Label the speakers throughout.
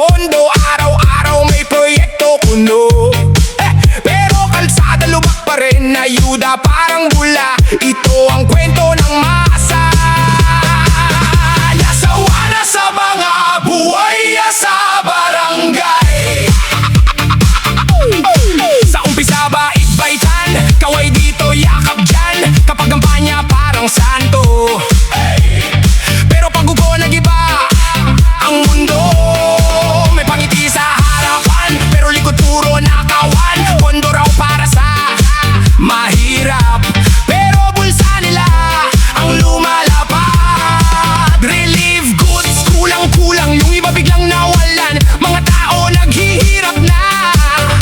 Speaker 1: pondo, araw-araw may proyekto kuno. Pero kalsada lubak pa rin, ayuda parang bula. Ito ang kwento ng masa. Nasawa na sa mga buhay sa barangay. Sa umpisa bait-baitan, kaway dito yakap dyan. Kapag kampanya parang santo, pero pag ugo nag-iba ang mundo. May pangiti sa harapan, pero likod puro nakawan. Pondo raw para sa mahirap, pero bulsa nila ang lumalapad. Relief goods, kulang-kulang, yung iba biglang nawalan. Mga tao naghihirap na,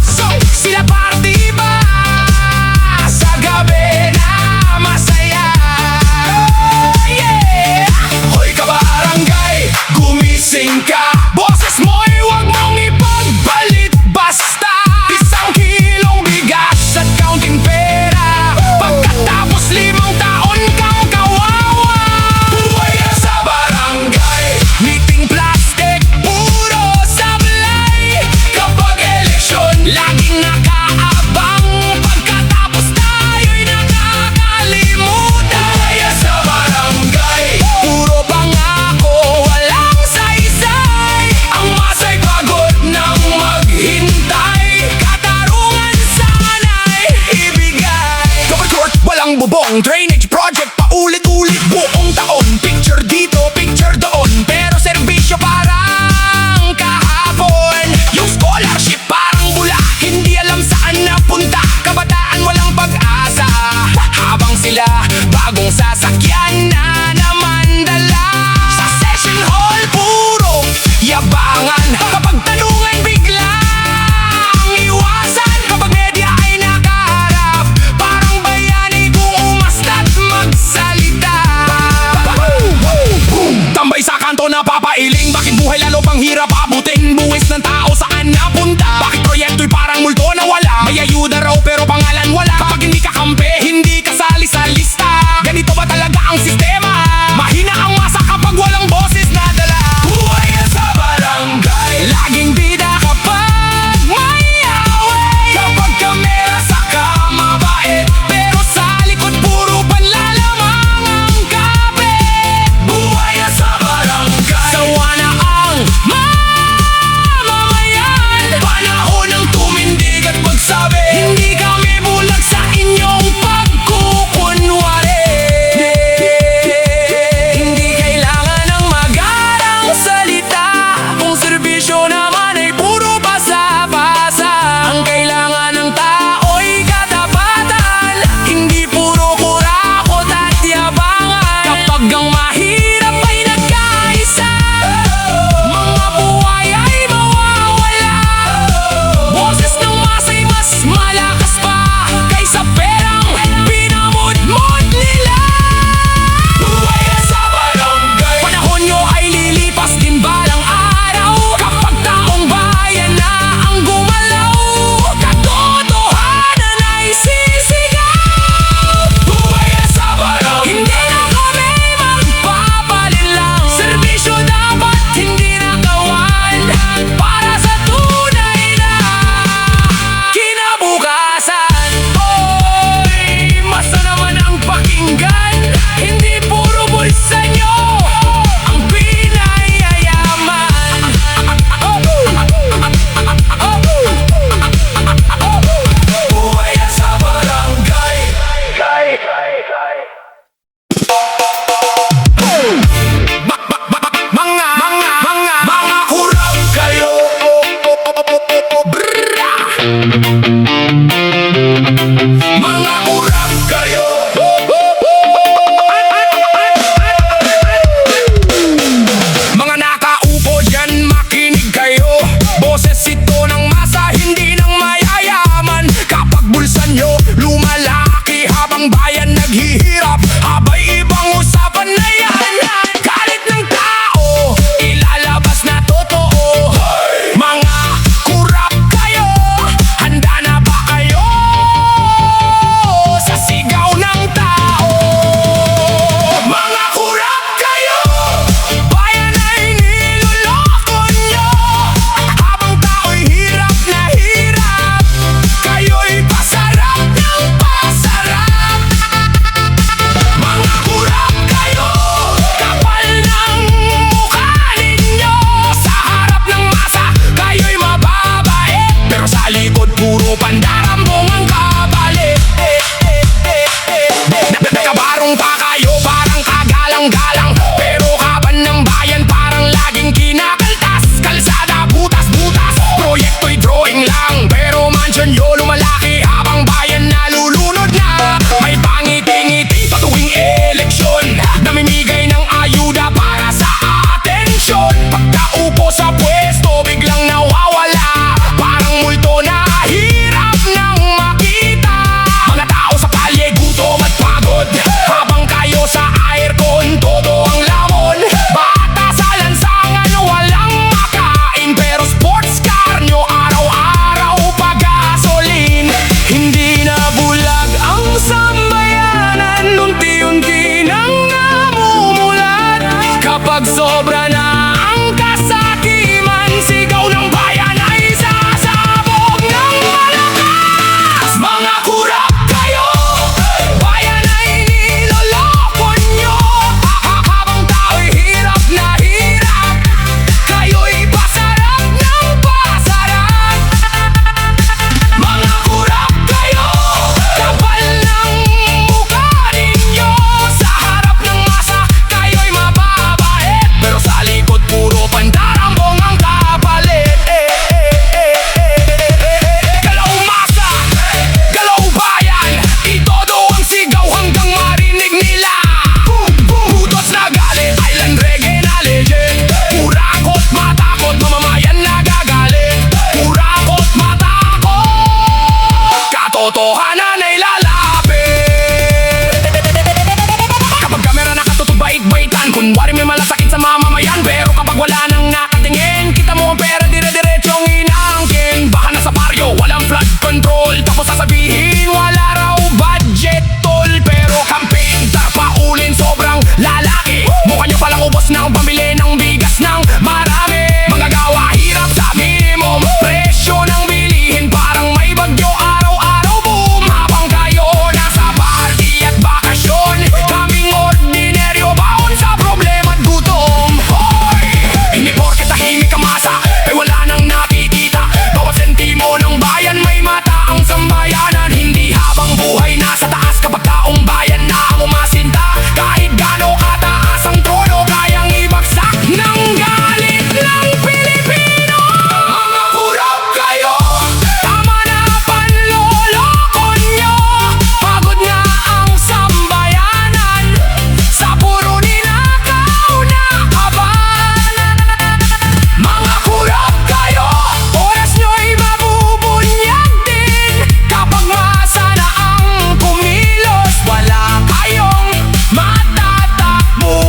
Speaker 1: so sila party ba sa gabi na masaya? Yeah! Hoy kabarangay, gumising ka. Boses mo'y huwag mong ipagbalit basta. Isang kilong bigas at counting pera, pagkatapos 5 taon kang kawawa. Buhay na sa barangay, meeting plastic, puro sablay. Kapag eleksyon, laging nakaabang, pagkatapos tayo'y nakakalimutan. Buhay na sa barangay, puro pangako, walang saysay. Ang masa'y pagod nang maghintay, katarungan sana'y ibigay. Cover court, walang bubong, drainage project paulit-ulit buong taon. Picture dito, picture doon, pero serbisyo parang kahapon. Yung scholarship parang bula, hindi alam saan napunta. Kabataan walang pag-asa, habang sila bagong sasakyan na naman dala. Sa session hall puro yabangan, kapag tanungan biglang iwasan. Kapag media ay nakaharap, parang bayani kung umasta't magsalita. Tambay sa kanto na papailing, bakit buhay lalo pang hirap abutin? Buwis ng tao saan napunta? Bakit proyekto'y parang multo na wala? May ayuda raw pero pangalan wala. Kapag hindi ka kampe, hindi kasali sa lista. Ganito ba talaga ang sistema? Mahina ang masa kapag walang boses na dala. Buhay na sa barangay, laging bida kapag may away. Kapag kamera saka mabait, pero sa likod puro panlalamang ang kapit. Buhay na sa barangay, sawa na ang mamamayan. Panahon ng tumindig at pagsabi, hindi tayo sa pwesto biglang nawawala. Parang multo na hirap nang makita. Mga tao sa kalye, gutom at pagod, habang kayo sa aircon, todo ang lamon. Bata sa lansangan, walang makain, pero sports car nyo araw-araw pag-gasolin. Hindi na bulag ang sambayanan, unti-unti nang namumulat. Kapag sobra na ang kasakiman, sigaw ng bayan ay sasabog ng malakas. Mga kurap kayo, bayan ay niloloko nyo. Habang tao'y hirap na hirap, kayo'y pasarap ng pasarap. Mga kurap kayo, kapal ng mukha ninyo. Sa harap ng masa, kayo'y mababait, pero sa likod puro pandarambong ang kapalit. Galaw masa, galaw bayan, itodo ang sigaw hanggang marinig nila. Butos na galit, island reggae na legend. Kurakot, matakot, mamamayan nagagalit. Kurakot, matakot, katotohanan ay lalapit. Kapag kamera nakatutok bait-baitan, kunwari may malasakit sa mamamayan. Pero kapag wala nang nakatingin, kita mo ang pera dire-diretsong inaangkin. Baka nasa baryo, walang flood control, tapos sasabihin wala raw budget tol. Pero campaign, tarpaulin, sobrang lalaki. Mukha nyo palang ubos ng pamili ng bigas ng marami. Manggagawa, hirap sa minimum presyo ng bilihin. Parang may bagyo araw-araw, boom. Habang kayo nasa party at bakasyon, kaming ordinaryo baon sa problema at gutom. Hoy! Hindi porket tahimik ka masa, ay wala nang nakikita. Bawat sentimo ng bayan may mata ang sambayanan. Hindi habang buhay nasa taas kapag taong bayan na ang umasinta. Kahit gano kataas ang trono, kayang ibagsak ng galit ng Pilipino. Mga kurap kayo, tama na panloloko nyo. Pagod na ang sambayanan sa puro ninakaw na kaban. Mga kurap kayo, oras nyo'y mabubunyag din. Kapag masa na ang kumilos, wala kayong matatakbuhan.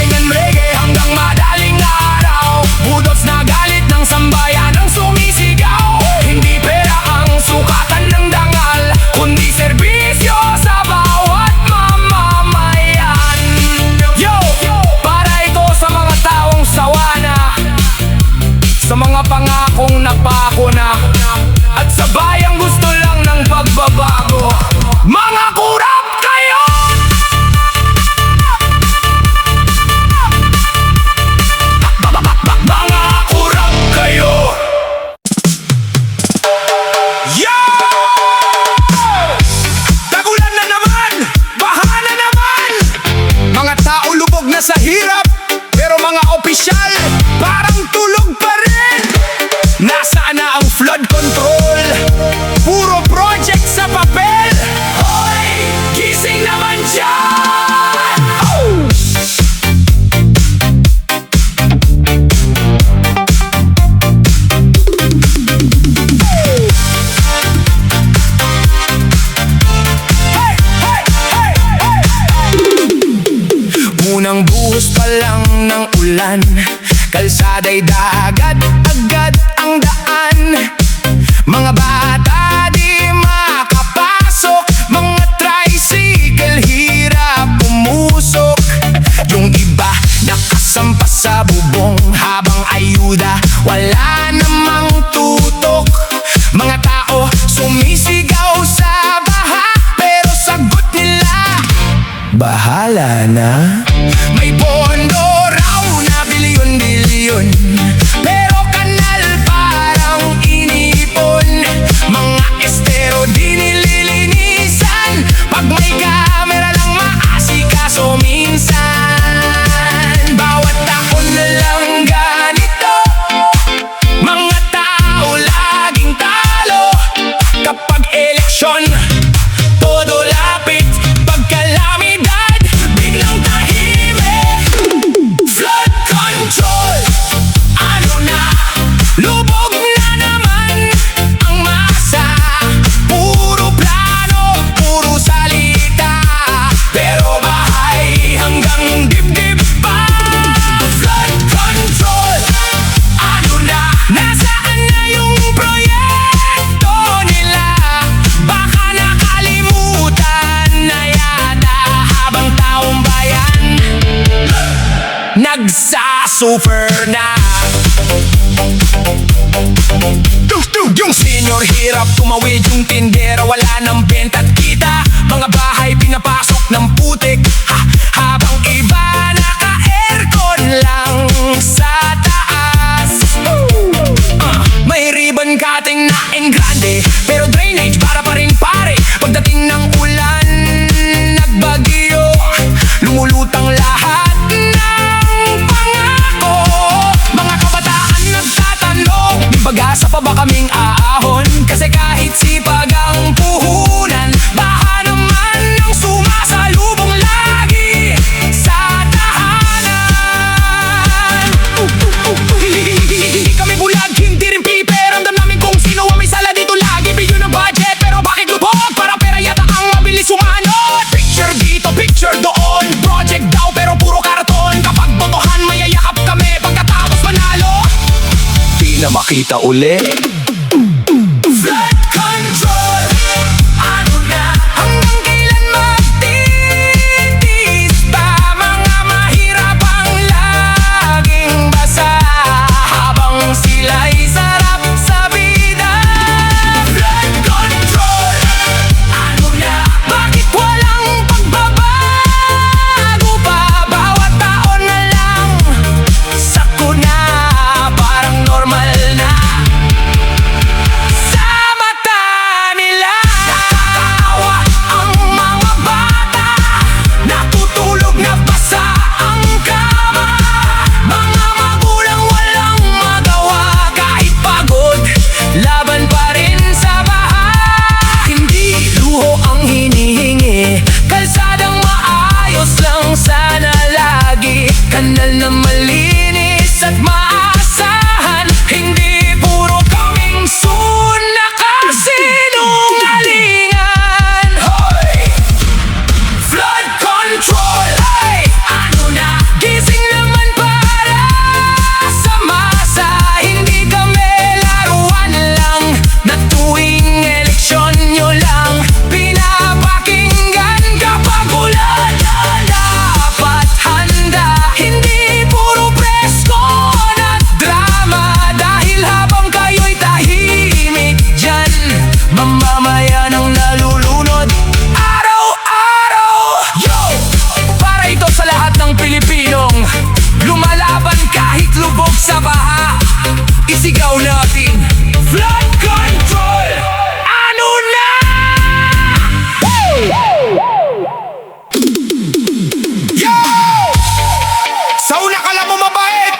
Speaker 1: Island reggae hanggang madaling araw. Budots na galit ng sambayan ang sumisigaw. Hindi pera ang sukatan ng dangal, kundi serbisyo sa bawat mamamayan. Yo! Para ito sa mga taong sawana, sa mga pangakong napako na, at sa bayang gusto lang ng pagbabago. Mga kurap kayo! Mga kurap kayo! Yo! Tagulan na naman! Baha na naman! Mga tao lubog na sa hirap, pero mga opisyal parang tulog pa rin. Nasaan na ang flood control? Puro project sa papel. Hoy! Gising naman dyan! Oh! Hey! Hey! Hey! Hey! Unang buhos pa lang ng ulan, kalsada'y dagat, agad ang daan. Mga bata di makapasok, mga tricycle hirap pumusok. Yung iba nakasampa sa bubong, habang ayuda wala namang tutok. Mga tao sumisigaw sa baha, pero sagot nila, bahala na. May pondo raw na bilyon-bilyon, pero kanal parang inipon. Mga estero di nililinisan, pag may kamera lang maasikaso minsan. Bawat taon na lang ganito, mga tao laging talo. Kapag eleksyon, todo lapit. Pag kalamidad, biglang tahimik. nagsasuper na. Yung senior hirap tumawid, yung tindera wala ng benta't kita. Mga bahay pinapasok ng putik habang iba naka-aircon lang sa taas. May ribbon cutting na engrande, pero drainage para pa rin pare. Pagdating ng ulan, nagbagyo, lumulutang lahat ng pangako. Mga kabataan nagtatanong, di bagasa pa ba kaming aahon? Kasi kahit sipag ang puhunan, baka naman ang sumasalubong lagi sa tahanan. Hindi kami bulag, hindi rin pipe. Ramdam namin kung sino ang may sala dito lagi. Bigyo ng budget, pero bakit lubog? Para pera yata ang mabilis sumanod. Picture dito, picture doon, project daw pero puro karton. Kapag botohan, mayayakap kami pagkatapos manalo. Di na makita uli. Flood control, ano na? Hanggang kailan magtitiis pa? Mga mahirap ang laging basa habang sila'y sarap sa vida. Flood control, ano na? Bakit walang pagbabago pa? Bawat taon na lang sakuna, parang normal na sa mata nila. Nakakaawa ang mga bata, natutulog na basa ang kama. Mga magulang walang magawa, kahit pagod, laban pa rin sa baha. Hindi luho ang hinihingi, kalsadang maayos lang sana lagi. Kanal na malinis at maasahan, hindi puro coming soon na kasinungalingan. Hoy! Flood control, ay! Ano na? Gising naman para sa masa. Hindi kami laruan lang, na tuwing eleksyon nyo lang pinapakinggan. Kapag ulan na dapat handa, hindi puro presko na drama. Dahil habang kayo'y tahimik dyan, mamamayan ang nalulunod araw-araw. Yo! Para ito sa lahat ng Pilipinong lumalaban kahit lubog sa baha. Isigaw natin flood control, ano na? Yo! Sa una ka lang mo mabait,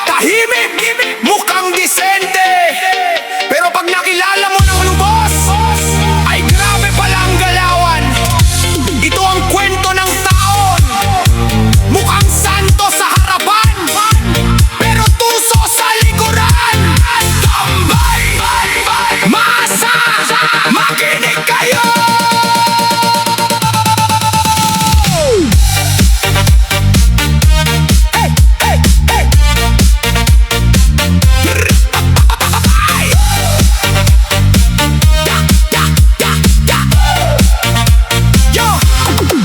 Speaker 1: tahimik, mukhang disente. Pero pag nakilala mo ng lubos, ay grabe pala ang galawan. Ito ang kwento ng taon, mukhang santo sa harapan, pero tuso sa likuran. Tambay, masa, makinig kayo. Hey, hey, hey. Ay! Yo!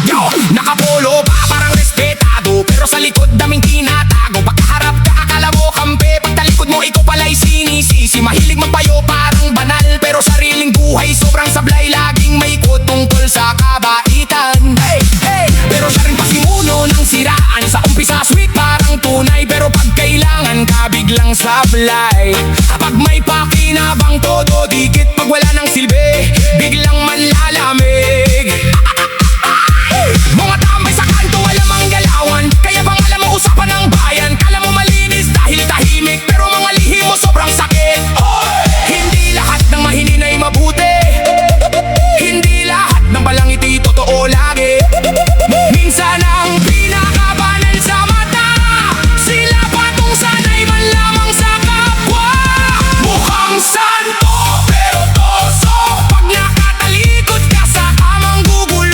Speaker 1: Yo! Nakapolo pa parang respetado, pero sa likod daming tinatago. Pagkaharap ka akala mo kampe, pagtalikod mo ikaw pala'y sinisisi. Mahilig magpayo parang banal, pero sariling buhay sobrang sablay. Laging may ikot tungkol sa kabaitan. Hey! Hey! Pero siya rin pasimuno ng siraan. Sa umpisa sweet parang tunay, pero pag kailangan ka biglang sablay. Kapag may pakinabang todo dikit, pag wala ng silbi biglang manlalamig. Mga tambay sa kanto wala mang galawan, kaya bang alam mo usapan ng bayan. Kala mo malinis dahil tahimik, pero mga lihim mo sobrang sakit. Hindi lahat ng mahinin ay mabuti, hindi lahat ng balangiti totoo lagi. Minsan ang pinakabanal sa mata, sila patong sanay man lamang sa kapwa. Mukhang santo pero toso, pag nakatalikod ka sa kamang gugul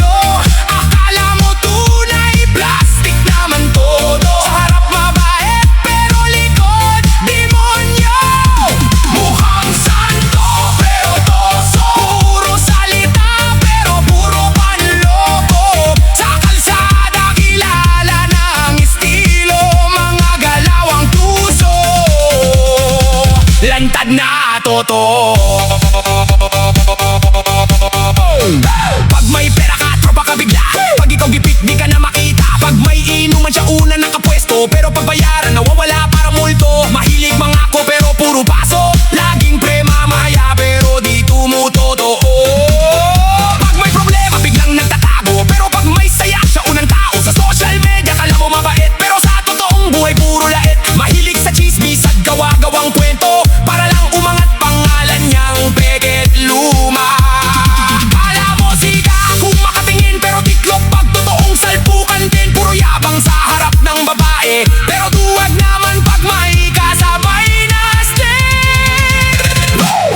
Speaker 1: totoo. Pag may pera ka, tropa ka bigla. Pag ikaw gipit, di ka na makita. Pag may inuman siya una nakapwesto, pero pag bayaran nawawala para multo. Mahilig mga ako pero puro paso. Laging premamahaya pero di tumutotoo. Pag may problema biglang nagtatago, pero pag may saya siya unang tao. Sa social media kala mo mabait, pero sa totoong buhay puro lait. Mahilig sa chismis at gawa-gawang kwento, para lang umangat pangalan niyang peket luma. Kala mo siga kung makatingin, pero tiklop pag totoong salpukan din. Puro yabang sa harap ng babae, pero duwag naman pag may kasabay na stick.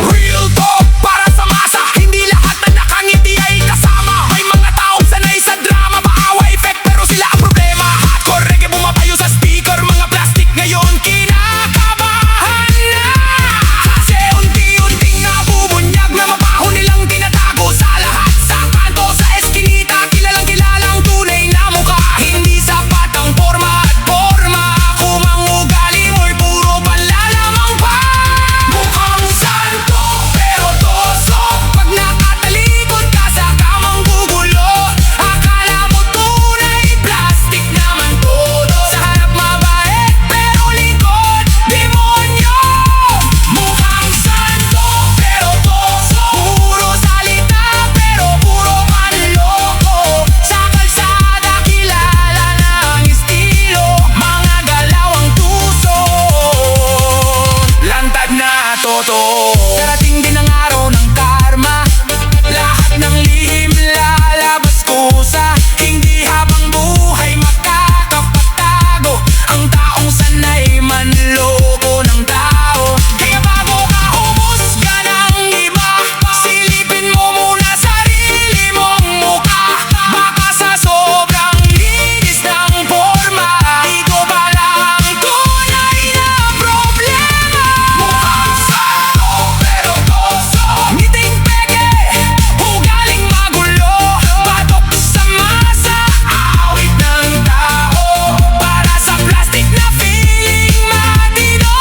Speaker 1: Real talk para sa masa, hindi lahat na nakangiti ay kasama. May mga taong sanay sa drama, paawa effect, pero sila ang problema. Hardcore reggae bumapayo sa speaker, mga plastic ngayon kinakabahan na. Kasi unti-unting nabubunyag na mabaho nilang tinatago sa lahat. Sa kanto, sa eskinita, kilalang tunay na mukha. Hindi sapat ang forma at forma, kung ang ugali mo'y puro panlalamang pa. Mukhang santo pero toso, pag nakatalikod ka sa kamang gugulo. Akala mo tunay, plastic naman todo. Sa harap mabait pero likod demonyo. Mukhang santo pero toso, puro salita pero puro panloko. Sa kalsada kilala ng estilo, mga galaw ang tuso. Lantad na totoo. Darating din ang araw ng karma, lahat ng lihim lalabas kusa. Hindi habang buhay makakapagtago ang taong sanay manloko ng tao. Kaya bago ka humusga ng iba, silipin mo muna sarili mong mukha. Baka sa sobrang linis ng forma, ito pala ang tunay na problema. Mukhang santo pero toso, ngiting peke, ugaling magulo. Batok sa masa, awit ng tao, para sa plastic na feeling matino.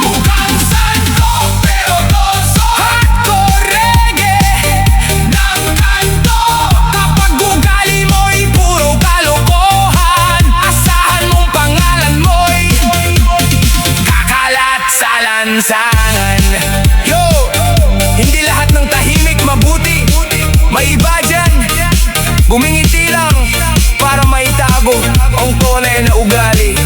Speaker 1: Mukhang santo pero toso, hardcore reggae ng kanto. Kapag ugali mo'y puro kalokohan, asahan mong pangalan mo'y kakalat sa lansangan. Yo! Hindi lahat ng tahimik mabuti, may iba dyan gumingiti lang para maitago ang tunay na ugali.